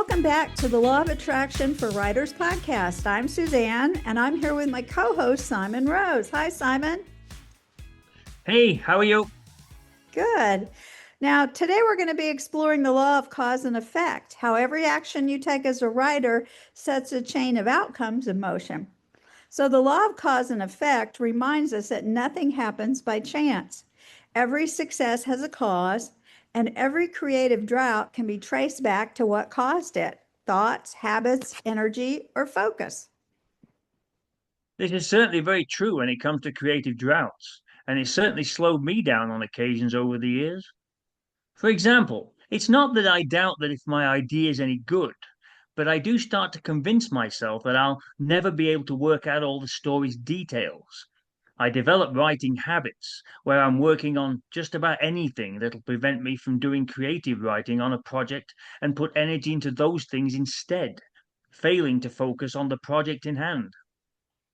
Welcome back to the Law of Attraction for Writers podcast. I'm Suzanne, and I'm here with my co-host, Simon Rose. Hi, Simon. Hey, how are you? Good. Now, today we're going to be exploring the law of cause and effect, how every action you take as a writer sets a chain of outcomes in motion. So the law of cause and effect reminds us that nothing happens by chance. Every success has a cause, and every creative drought can be traced back to what caused it: thoughts, habits, energy, or focus. This is certainly very true when it comes to creative droughts, and it's certainly slowed me down on occasions over the years. For example, it's not that I doubt that if my idea is any good, but I do start to convince myself that I'll never be able to work out all the story's details. I develop writing habits where I'm working on just about anything that'll prevent me from doing creative writing on a project and put energy into those things instead, failing to focus on the project in hand.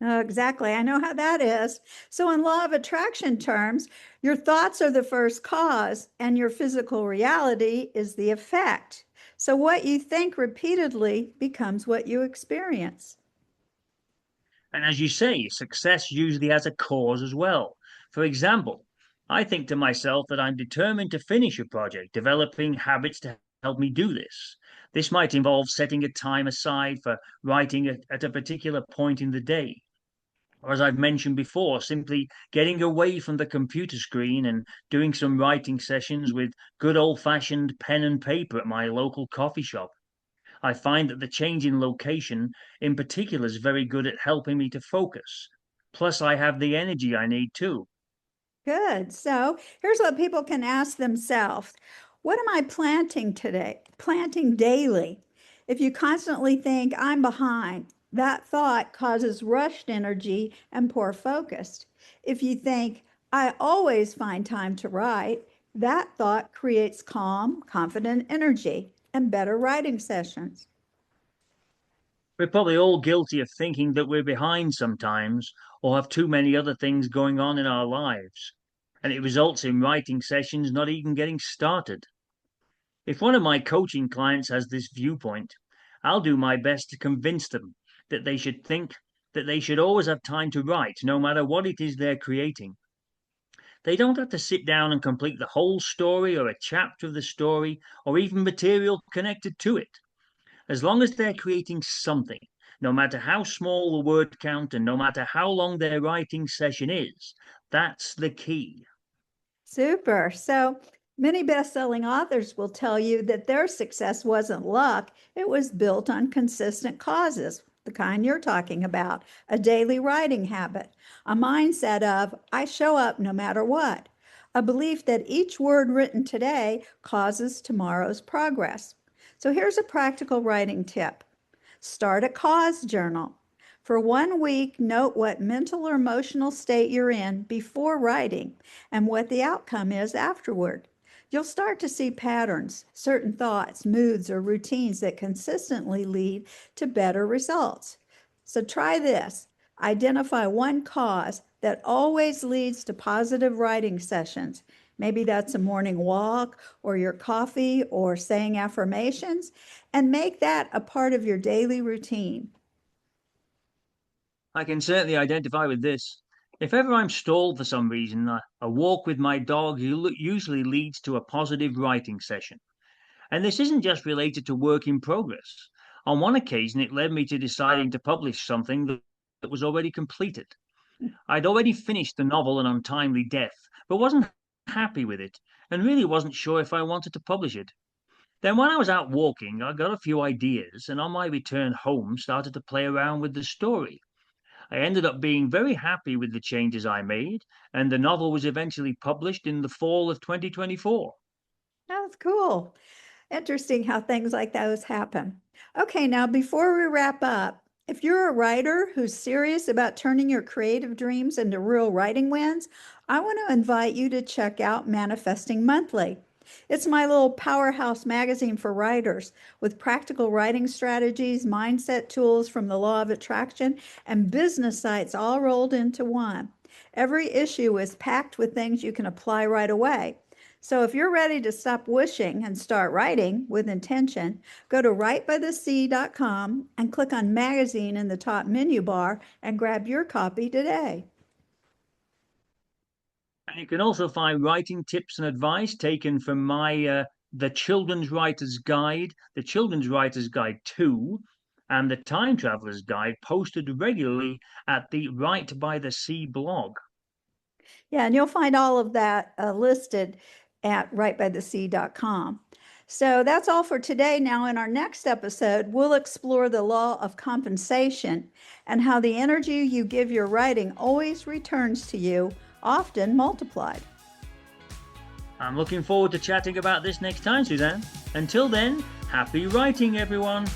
Oh, exactly. I know how that is. So, in law of attraction terms, your thoughts are the first cause, and your physical reality is the effect. So, what you think repeatedly becomes what you experience. And as you say, success usually has a cause as well. For example, I think to myself that I'm determined to finish a project, developing habits to help me do this. This might involve setting a time aside for writing at a particular point in the day. Or, as I've mentioned before, simply getting away from the computer screen and doing some writing sessions with good old fashioned pen and paper at my local coffee shop. I find that the change in location in particular is very good at helping me to focus. Plus, I have the energy I need too. Good. So, here's what people can ask themselves: what am I planting today? Planting daily. If you constantly think, I'm behind, that thought causes rushed energy and poor focus. If you think, I always find time to write, that thought creates calm, confident energy and better writing sessions. We're probably all guilty of thinking that we're behind sometimes or have too many other things going on in our lives, and it results in writing sessions not even getting started. If one of my coaching clients has this viewpoint, I'll do my best to convince them that they should think that they should always have time to write, no matter what it is they're creating. They don't have to sit down and complete the whole story or a chapter of the story or even material connected to it. As long as they're creating something, no matter how small the word count and no matter how long their writing session is, that's the key. Super. So many best-selling authors will tell you that their success wasn't luck, it was built on consistent causes, the kind you're talking about: a daily writing habit, a mindset of, I show up no matter what, a belief that each word written today causes tomorrow's progress. So here's a practical writing tip: start a cause journal. For 1 week, note what mental or emotional state you're in before writing and what the outcome is afterward. You'll start to see patterns, certain thoughts, moods, or routines that consistently lead to better results. So try this. Identify one cause that always leads to positive writing sessions. Maybe that's a morning walk or your coffee or saying affirmations, and make that a part of your daily routine. I can certainly identify with this. If ever I'm stalled for some reason, a walk with my dog usually leads to a positive writing session. And this isn't just related to work in progress. On one occasion, it led me to deciding to publish something that was already completed. I'd already finished the novel An Untimely Death, but wasn't happy with it, and really wasn't sure if I wanted to publish it. Then, when I was out walking, I got a few ideas, and on my return home, started to play around with the story. I ended up being very happy with the changes I made, and the novel was eventually published in the fall of 2024. That's cool. Interesting how things like those happen. Okay, now before we wrap up, if you're a writer who's serious about turning your creative dreams into real writing wins, I want to invite you to check out Manifesting Monthly. It's my little powerhouse magazine for writers with practical writing strategies, mindset tools from the law of attraction, and business sites all rolled into one. Every issue is packed with things you can apply right away. So if you're ready to stop wishing and start writing with intention, go to writebythesea.com and click on magazine in the top menu bar and grab your copy today. And you can also find writing tips and advice taken from my The Children's Writer's Guide, The Children's Writer's Guide 2, and the Time Traveler's Guide posted regularly at the Write by the Sea blog. Yeah, and you'll find all of that listed at writebythesea.com. So that's all for today. Now, in our next episode, we'll explore the law of compensation and how the energy you give your writing always returns to you, often multiplied. I'm looking forward to chatting about this next time, Suzanne. Until then, happy writing, everyone!